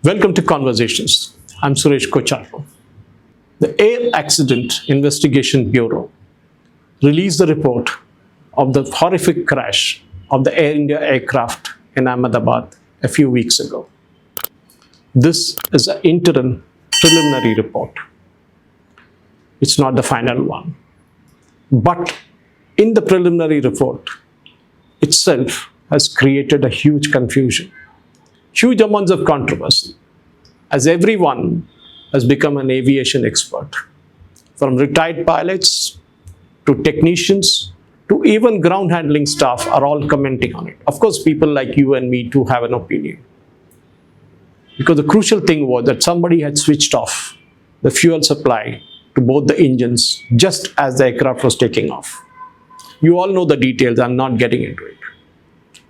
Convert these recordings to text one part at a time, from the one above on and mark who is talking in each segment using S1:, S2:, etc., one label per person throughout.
S1: Welcome to Conversations. I'm Suresh Kocharlo. The Air Accident Investigation Bureau released the report of the horrific crash of the Air India aircraft in Ahmedabad a few weeks ago. This is an interim preliminary report. It's not the final one. But in the preliminary report itself has created a huge confusion, huge amounts of controversy, as everyone has become an aviation expert, from retired pilots to technicians to even ground handling staff are all commenting on it. Of course, people like you and me too have an opinion. Because the crucial thing was that somebody had switched off the fuel supply to both the engines just as the aircraft was taking off. You all know the details, I'm not getting into it.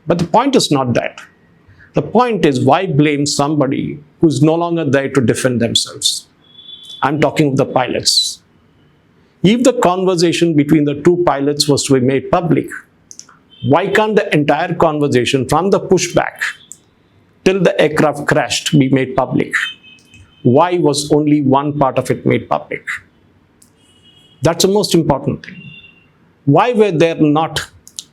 S1: But the point is not that. The point is, why blame somebody who's no longer there to defend themselves? I'm talking of the pilots. If the conversation between the two pilots was to be made public, why can't the entire conversation from the pushback till the aircraft crashed be made public? Why was only one part of it made public? That's the most important thing. Why were there not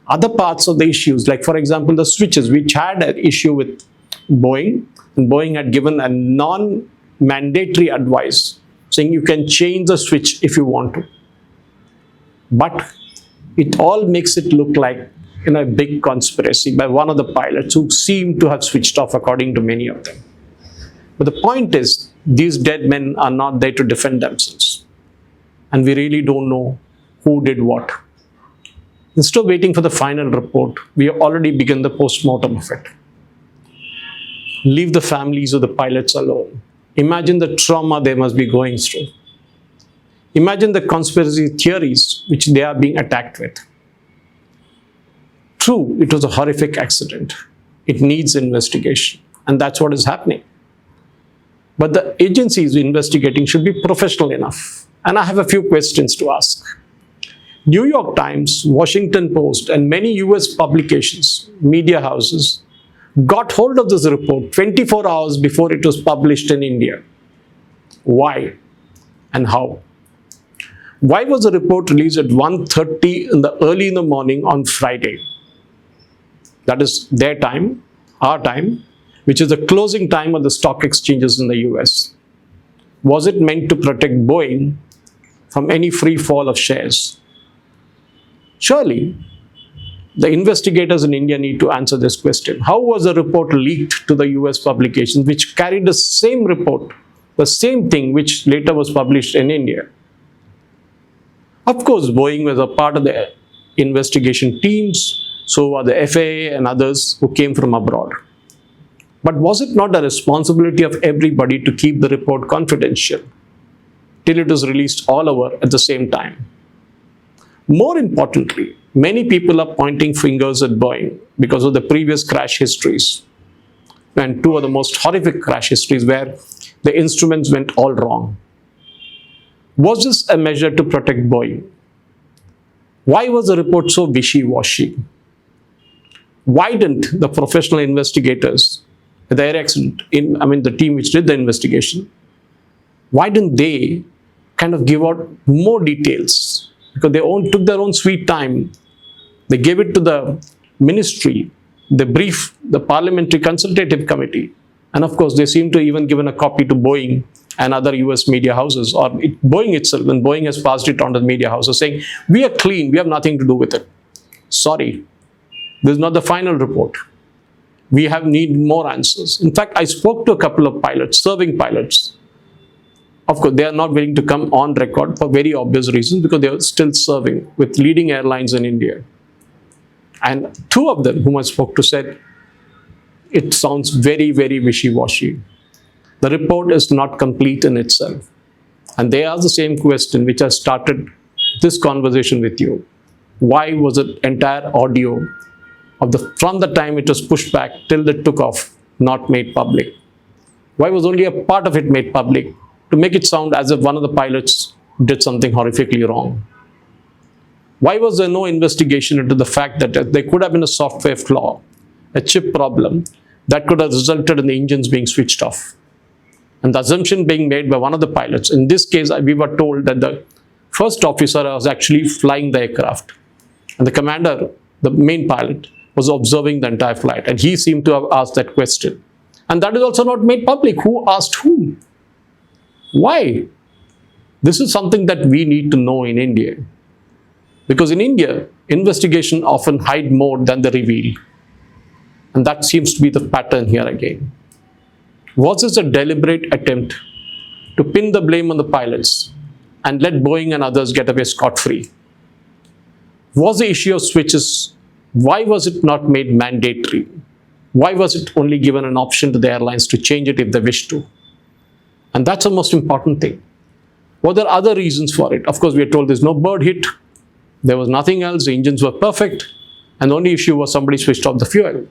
S1: other parts of the issues, like for example the switches, which had an issue with Boeing, and Boeing had given a non-mandatory advice saying you can change the switch if you want to. But it all makes it look like a big conspiracy by one of the pilots who seemed to have switched off, according to many of them. But the point is, these dead men are not there to defend themselves. And we really don't know who did what. Instead of waiting for the final report, we have already begun the post-mortem of it. Leave the families of the pilots alone. Imagine the trauma they must be going through. Imagine the conspiracy theories which they are being attacked with. True, it was a horrific accident. It needs investigation, and that's what is happening. But the agencies investigating should be professional enough. And I have a few questions to ask. New York Times, Washington Post, and many US publications, media houses, got hold of this report 24 hours before it was published in India. Why and how? Why was the report released at 1:30 early in the morning on Friday? That is their time, our time, which is the closing time of the stock exchanges in the US. Was it meant to protect Boeing from any free fall of shares? Surely, the investigators in India need to answer this question. How was the report leaked to the US publications, which carried the same report, the same thing which later was published in India? Of course, Boeing was a part of the investigation teams, so were the FAA and others who came from abroad. But was it not the responsibility of everybody to keep the report confidential till it was released all over at the same time? More importantly, many people are pointing fingers at Boeing because of the previous crash histories, and two of the most horrific crash histories where the instruments went all wrong. Was this a measure to protect Boeing? Why was the report so wishy-washy? Why didn't the professional investigators, the air accident, the team which did the investigation, why didn't they kind of give out more details? Because they took their own sweet time. They gave it to the ministry, they briefed the Parliamentary Consultative Committee, and of course they seem to have even given a copy to Boeing and other US media houses, or Boeing itself, and Boeing has passed it on to the media houses saying, we are clean, we have nothing to do with it. Sorry, this is not the final report. We need more answers. In fact, I spoke to a couple of pilots, serving pilots. Of course, they are not willing to come on record for very obvious reasons, because they are still serving with leading airlines in India. And two of them whom I spoke to said, it sounds very, very wishy-washy. The report is not complete in itself. And they ask the same question which has started this conversation with you. Why was the entire audio from the time it was pushed back till it took off not made public? Why was only a part of it made public, to make it sound as if one of the pilots did something horrifically wrong? Why was there no investigation into the fact that there could have been a software flaw, a chip problem, that could have resulted in the engines being switched off? And the assumption being made by one of the pilots, in this case, we were told that the first officer was actually flying the aircraft. And the commander, the main pilot, was observing the entire flight. And he seemed to have asked that question. And that is also not made public. Who asked whom? Why? This is something that we need to know in India. Because in India, investigation often hide more than they reveal. And that seems to be the pattern here again. Was this a deliberate attempt to pin the blame on the pilots and let Boeing and others get away scot-free? Was the issue of switches, why was it not made mandatory? Why was it only given an option to the airlines to change it if they wish to? And that's the most important thing. Were there other reasons for it? Of course, we are told there's no bird hit. There was nothing else. The engines were perfect. And the only issue was somebody switched off the fuel.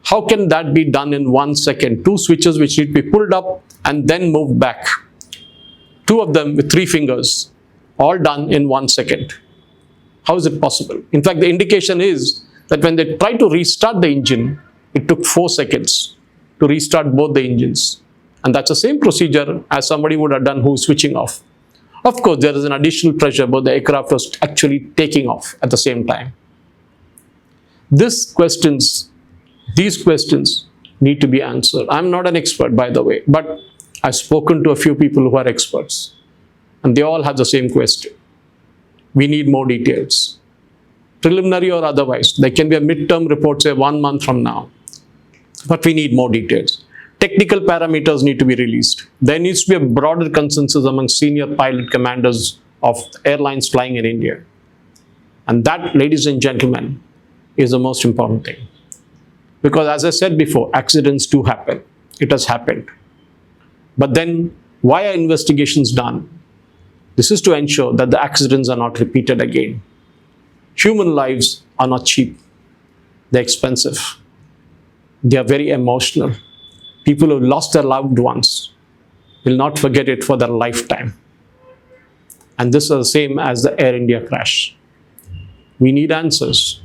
S1: How can that be done in 1 second? 2 switches which need to be pulled up and then moved back. 2 of them with 3 fingers, all done in 1 second. How is it possible? In fact, the indication is that when they tried to restart the engine, it took 4 seconds to restart both the engines. And that's the same procedure as somebody would have done who's switching off. Of course, there is an additional pressure, but the aircraft was actually taking off at the same time. These questions need to be answered. I'm not an expert, by the way, but I've spoken to a few people who are experts, and they all have the same question. We need more details, preliminary or otherwise. There can be a midterm report, say 1 month from now, but we need more details. Technical parameters need to be released. There needs to be a broader consensus among senior pilot commanders of airlines flying in India. And that, ladies and gentlemen, is the most important thing. Because as I said before, accidents do happen. It has happened. But then, why are investigations done? This is to ensure that the accidents are not repeated again. Human lives are not cheap. They're expensive. They are very emotional. People who lost their loved ones will not forget it for their lifetime. And this is the same as the Air India crash. We need answers.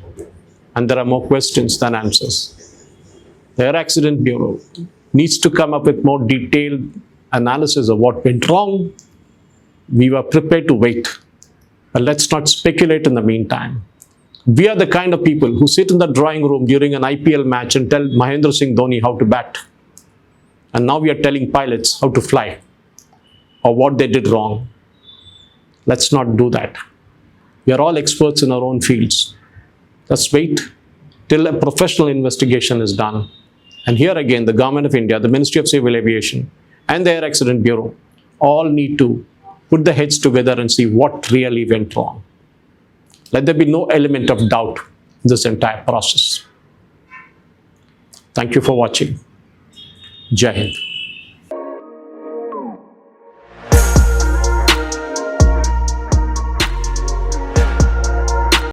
S1: And there are more questions than answers. The Air Accident Bureau needs to come up with more detailed analysis of what went wrong. We were prepared to wait. But let's not speculate in the meantime. We are the kind of people who sit in the drawing room during an IPL match and tell Mahendra Singh Dhoni how to bat. And now we are telling pilots how to fly or what they did wrong. Let's not do that. We are all experts in our own fields. Let's wait till a professional investigation is done. And here again, the Government of India, the Ministry of Civil Aviation, and the Air Accident Bureau all need to put their heads together and see what really went wrong. Let there be no element of doubt in this entire process. Thank you for watching. Jai Hind.